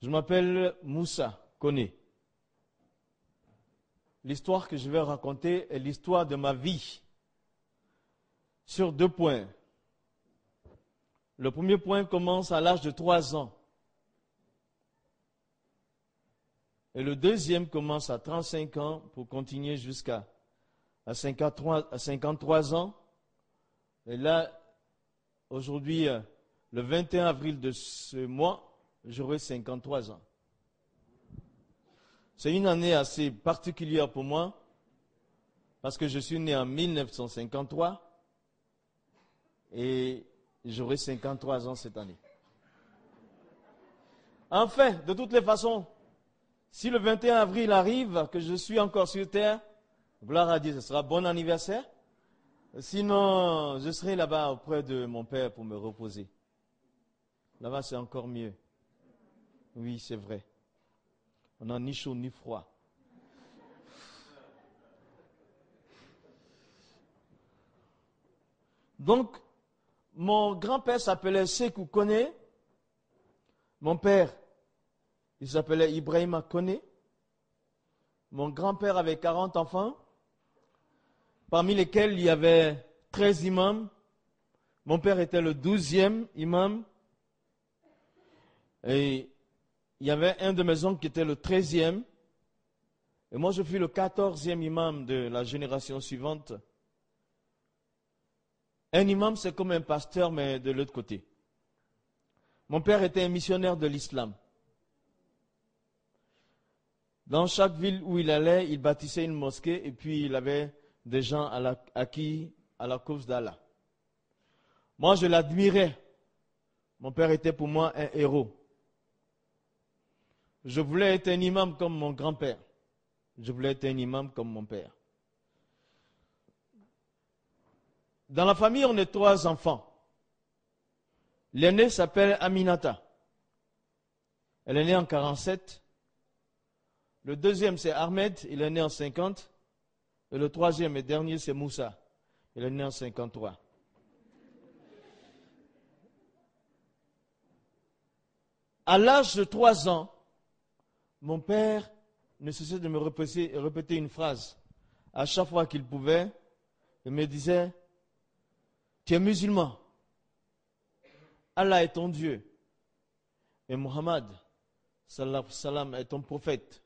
Je m'appelle Moussa Koné. L'histoire que je vais raconter est l'histoire de ma vie sur 2 points. Le premier point commence à l'âge de 3 ans. Et le deuxième commence à 35 ans pour continuer jusqu'à 53 ans. Et là, aujourd'hui, le 21 avril de ce mois, j'aurai 53 ans. C'est une année assez particulière pour moi, parce que je suis né en 1953 et j'aurai 53 ans cette année. Enfin, de toutes les façons, si le 21 avril arrive, que je suis encore sur terre, gloire à Dieu, ce sera bon anniversaire. Sinon, je serai là-bas auprès de mon père pour me reposer. Là-bas, c'est encore mieux. Oui, c'est vrai. On n'a ni chaud ni froid. Donc, mon grand-père s'appelait Sékou Koné. Mon père, il s'appelait Ibrahima Koné. Mon grand-père avait 40 enfants, parmi lesquels il y avait 13 imams. Mon père était le 12e imam. Et il y avait un de mes oncles qui était le 13e. Et moi, je fus le 14e imam de la génération suivante. Un imam, c'est comme un pasteur, mais de l'autre côté. Mon père était un missionnaire de l'islam. Dans chaque ville où il allait, il bâtissait une mosquée et puis il avait des gens acquis à la cause d'Allah. Moi, je l'admirais. Mon père était pour moi un héros. Je voulais être un imam comme mon grand-père. Je voulais être un imam comme mon père. Dans la famille, on est 3 enfants. L'aîné s'appelle Aminata. Elle est née en 47. Le deuxième, c'est Ahmed. Il est né en 50. Et le troisième et dernier, c'est Moussa. Il est né en 53. À l'âge de 3 ans, mon père ne cessait de me répéter une phrase. À chaque fois qu'il pouvait, il me disait, « Tu es musulman. Allah est ton Dieu. Et Muhammad, sallallahu alayhi wa sallam, est ton prophète. »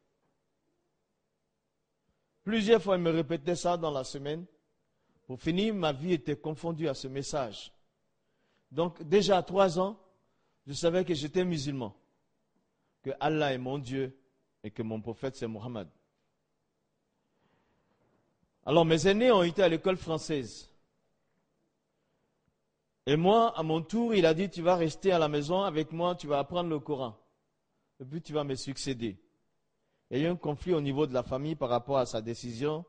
Plusieurs fois, il me répétait ça dans la semaine. Pour finir, ma vie était confondue à ce message. Donc, déjà à 3 ans, je savais que j'étais musulman, que Allah est mon Dieu et que mon prophète c'est Muhammad. Alors mes aînés ont été à l'école française. Et moi, à mon tour, il a dit, tu vas rester à la maison avec moi, tu vas apprendre le Coran. Et puis tu vas me succéder. Il y a eu un conflit au niveau de la famille par rapport à sa décision.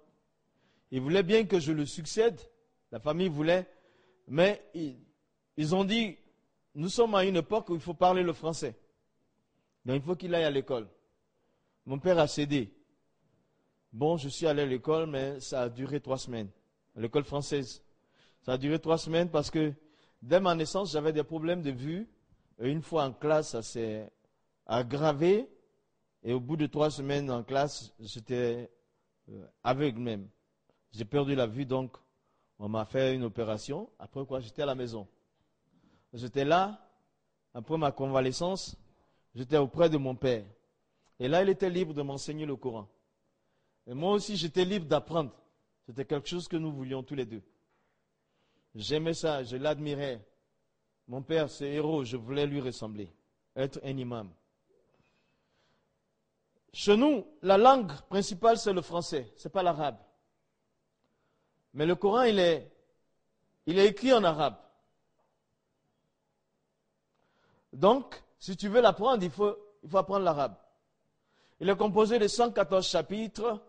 Il voulait bien que je le succède. La famille voulait. Mais ils ont dit, nous sommes à une époque où il faut parler le français. Donc il faut qu'il aille à l'école. Mon père a cédé. Bon, je suis allé à l'école, mais ça a duré 3 semaines. À l'école française. Ça a duré 3 semaines parce que dès ma naissance, j'avais des problèmes de vue. Et une fois en classe, ça s'est aggravé. Et au bout de 3 semaines en classe, j'étais aveugle même. J'ai perdu la vue, donc on m'a fait une opération. Après quoi, j'étais à la maison. J'étais là, après ma convalescence, j'étais auprès de mon père. Et là, il était libre de m'enseigner le Coran. Et moi aussi, j'étais libre d'apprendre. C'était quelque chose que nous voulions tous les deux. J'aimais ça, je l'admirais. Mon père, ce héros, je voulais lui ressembler, être un imam. Chez nous, la langue principale, c'est le français, ce n'est pas l'arabe. Mais le Coran, il est écrit en arabe. Donc, si tu veux l'apprendre, il faut apprendre l'arabe. Il est composé de 114 chapitres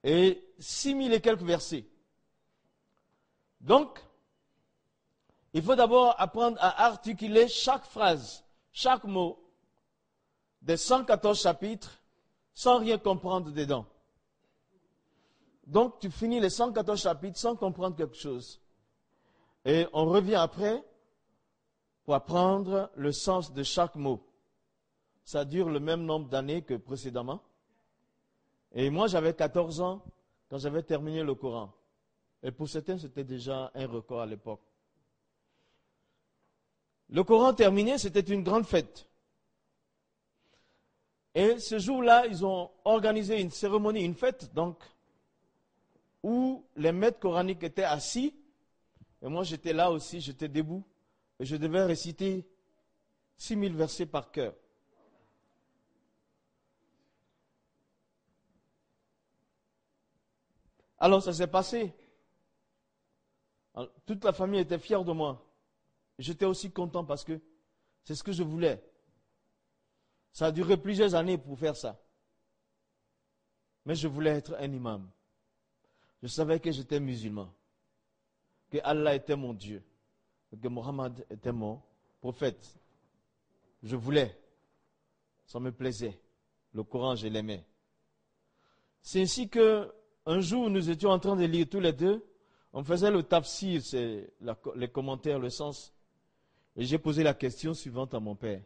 et 6000 et quelques versets. Donc, il faut d'abord apprendre à articuler chaque phrase, chaque mot des 114 chapitres sans rien comprendre dedans. Donc, tu finis les 114 chapitres sans comprendre quelque chose. Et on revient après pour apprendre le sens de chaque mot. ça dure le même nombre d'années que précédemment. Et moi, j'avais 14 ans quand j'avais terminé le Coran. Et pour certains, c'était déjà un record à l'époque. Le Coran terminé, c'était une grande fête. Et ce jour-là, ils ont organisé une cérémonie, une fête, donc, où les maîtres coraniques étaient assis. Et moi, j'étais là aussi, j'étais debout. Et je devais réciter 6000 versets par cœur. Alors, ça s'est passé. Alors, toute la famille était fière de moi. J'étais aussi content parce que c'est ce que je voulais. Ça a duré plusieurs années pour faire ça. Mais je voulais être un imam. Je savais que j'étais musulman. Que Allah était mon Dieu. Que Mohammed était mon prophète. Je voulais. Ça me plaisait. Le Coran, je l'aimais. C'est ainsi que un jour, nous étions en train de lire tous les deux. On faisait le tafsir, c'est les commentaires, le sens. Et j'ai posé la question suivante à mon père.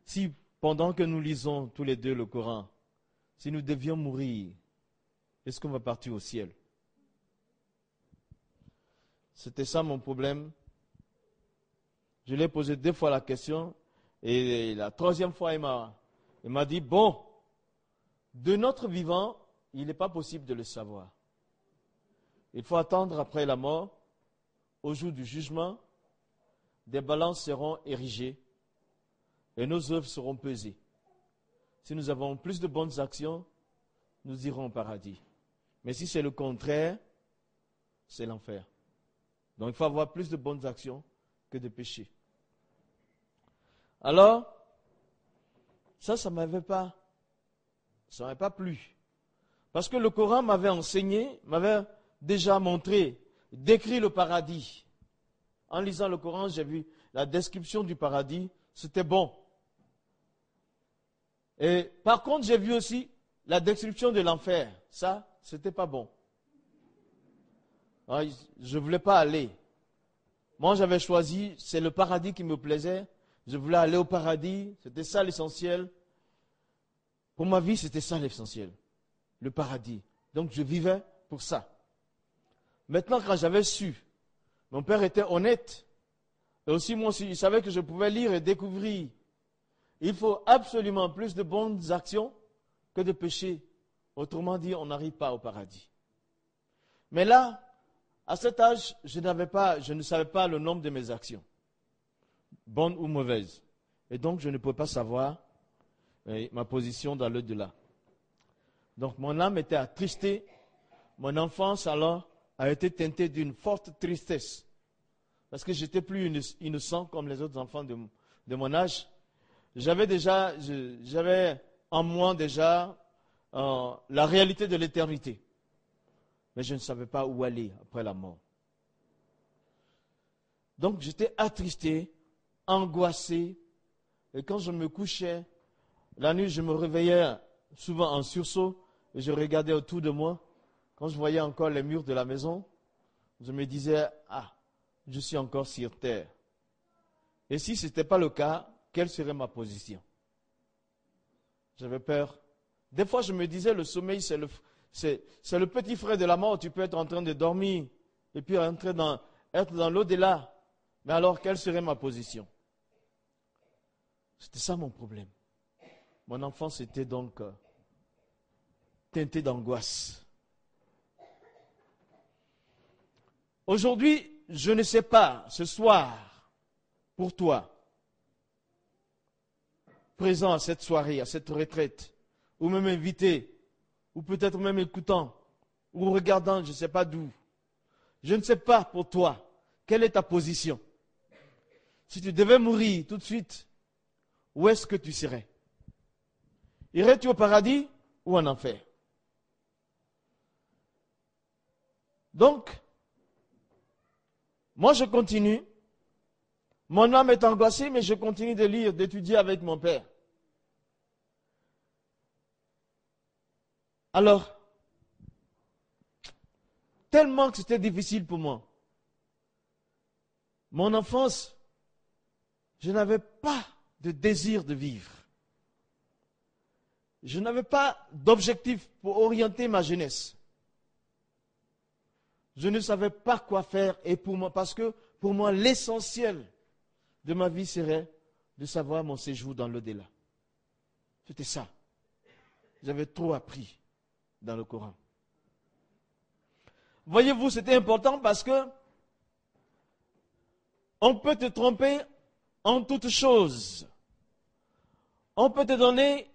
Si pendant que nous lisons tous les deux le Coran, si nous devions mourir, est-ce qu'on va partir au ciel? C'était ça mon problème. Je lui ai posé 2 fois la question et la 3e fois, il m'a dit, bon, de notre vivant, il n'est pas possible de le savoir. Il faut attendre après la mort, au jour du jugement, des balances seront érigées et nos œuvres seront pesées. Si nous avons plus de bonnes actions, nous irons au paradis. Mais si c'est le contraire, c'est l'enfer. Donc il faut avoir plus de bonnes actions que de péchés. Alors, ça m'avait pas plu. Parce que le Coran m'avait enseigné, m'avait déjà montré, décrit le paradis. En lisant le Coran, j'ai vu la description du paradis, c'était bon. Et par contre, j'ai vu aussi la description de l'enfer. Ça, c'était pas bon. Alors, je ne voulais pas aller. Moi, j'avais choisi, c'est le paradis qui me plaisait. Je voulais aller au paradis, c'était ça l'essentiel. Pour ma vie, c'était ça l'essentiel. Le paradis. Donc, je vivais pour ça. Maintenant, quand j'avais su, mon père était honnête. Et aussi, moi aussi, il savait que je pouvais lire et découvrir. Il faut absolument plus de bonnes actions que de péchés. Autrement dit, on n'arrive pas au paradis. Mais là, à cet âge, je ne savais pas le nombre de mes actions, bonnes ou mauvaises. Et donc, je ne pouvais pas savoir ma position dans l'au-delà. Donc, mon âme était attristée. Mon enfance, alors, a été teintée d'une forte tristesse. Parce que j'étais plus innocent comme les autres enfants de mon âge. J'avais en moi déjà la réalité de l'éternité. Mais je ne savais pas où aller après la mort. Donc j'étais attristé, angoissé. Et quand je me couchais, la nuit, je me réveillais souvent en sursaut et je regardais autour de moi. Quand je voyais encore les murs de la maison, je me disais, ah, je suis encore sur terre. Et si ce n'était pas le cas, quelle serait ma position? J'avais peur. Des fois, je me disais, le sommeil, c'est le petit frère de la mort. Tu peux être en train de dormir et puis être dans l'au-delà. Mais alors, quelle serait ma position? C'était ça mon problème. Mon enfance était donc teintée d'angoisse. Aujourd'hui, je ne sais pas, ce soir, pour toi, présent à cette soirée, à cette retraite, ou même invité, ou peut-être même écoutant, ou regardant, je ne sais pas d'où. Je ne sais pas pour toi, quelle est ta position? Si tu devais mourir tout de suite, où est-ce que tu serais? Irais-tu au paradis ou en enfer? Donc, moi je continue. Mon âme est angoissée, mais je continue de lire, d'étudier avec mon père. Alors, tellement que c'était difficile pour moi. Mon enfance, je n'avais pas de désir de vivre. je n'avais pas d'objectif pour orienter ma jeunesse. Je ne savais pas quoi faire et pour moi, parce que pour moi, l'essentiel de ma vie serait de savoir mon séjour dans l'au-delà. C'était ça. J'avais trop appris dans le Coran. Voyez-vous, c'était important parce que on peut te tromper en toutes choses. On peut te donner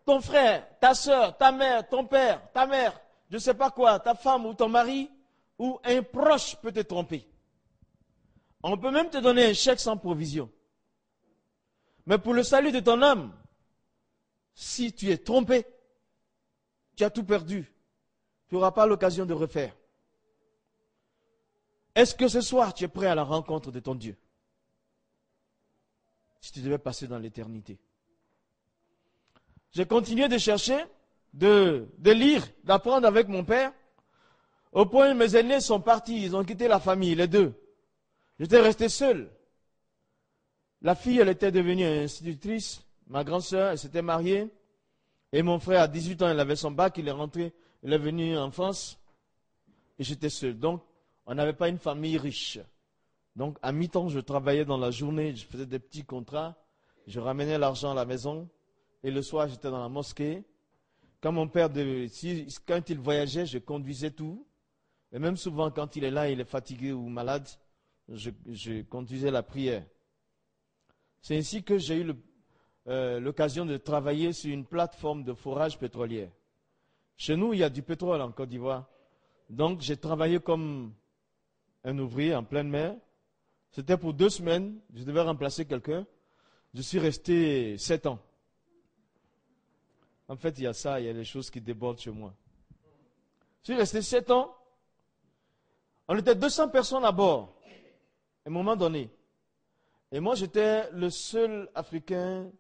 ton frère, ta soeur, ta mère, ton père, ta mère, je ne sais pas quoi, ta femme ou ton mari, ou un proche peut te tromper. On peut même te donner un chèque sans provision. Mais pour le salut de ton âme, si tu es trompé, tu as tout perdu. Tu n'auras pas l'occasion de refaire. Est-ce que ce soir, tu es prêt à la rencontre de ton Dieu? Si tu devais passer dans l'éternité. J'ai continué de chercher, de lire, d'apprendre avec mon père. Au point où mes aînés sont partis, ils ont quitté la famille, les deux. J'étais resté seul. La fille, elle était devenue institutrice. Ma grande sœur, elle s'était mariée. Et mon frère, à 18 ans, il avait son bac, il est rentré, il est venu en France. Et j'étais seul. Donc, on n'avait pas une famille riche. Donc, à mi-temps, je travaillais dans la journée, je faisais des petits contrats. Je ramenais l'argent à la maison. Et le soir, j'étais dans la mosquée. Quand mon père, quand il voyageait, je conduisais tout. Et même souvent, quand il est là, il est fatigué ou malade, je conduisais la prière. C'est ainsi que j'ai eu l'occasion de travailler sur une plateforme de forage pétrolière. Chez nous, il y a du pétrole en Côte d'Ivoire. Donc, j'ai travaillé comme un ouvrier en pleine mer. C'était pour 2 semaines. Je devais remplacer quelqu'un. Je suis resté 7 ans. En fait, il y a ça, il y a des choses qui débordent chez moi. Je suis resté 7 ans. On était 200 personnes à bord, à un moment donné. Et moi, j'étais le seul Africain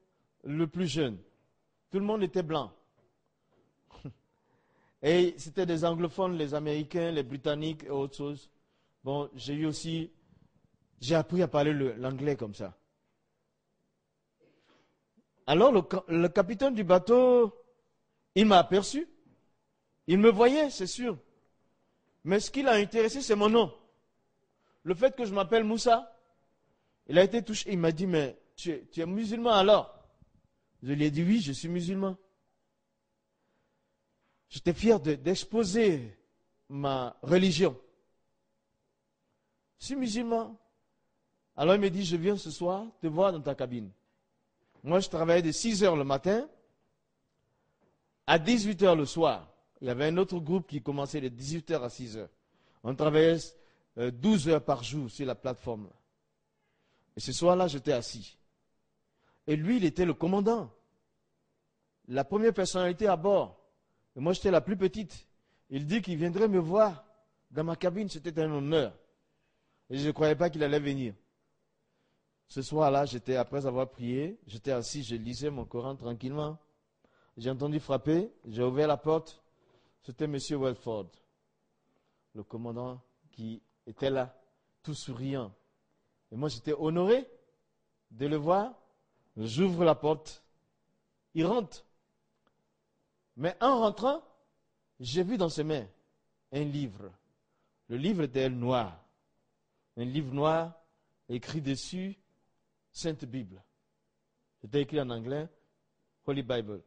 le plus jeune. Tout le monde était blanc. Et c'était des anglophones, les Américains, les Britanniques et autres choses. Bon, j'ai appris à parler l'anglais comme ça. Alors, le capitaine du bateau, il m'a aperçu. Il me voyait, c'est sûr. Mais ce qui l'a intéressé, c'est mon nom. Le fait que je m'appelle Moussa, il a été touché. Il m'a dit, mais tu es musulman alors? Je lui ai dit, oui, je suis musulman. J'étais fier d'exposer ma religion. Je suis musulman. Alors il me dit, je viens ce soir te voir dans ta cabine. Moi, je travaillais de 6 heures le matin à 18 heures le soir. Il y avait un autre groupe qui commençait de 18 heures à 6 heures. On travaillait 12 heures par jour sur la plateforme. Et ce soir-là, j'étais assis. Et lui, il était le commandant. La première personnalité à bord. Et moi, j'étais la plus petite. Il dit qu'il viendrait me voir dans ma cabine. C'était un honneur. Et je ne croyais pas qu'il allait venir. Ce soir-là, après avoir prié, j'étais assis, je lisais mon Coran tranquillement. J'ai entendu frapper, j'ai ouvert la porte. C'était M. Welford, le commandant qui était là, tout souriant. Et moi, j'étais honoré de le voir. J'ouvre la porte. Il rentre. Mais en rentrant, j'ai vu dans ses mains un livre. Le livre était noir. Un livre noir écrit dessus, Sainte Bible. C'était écrit en anglais, Holy Bible.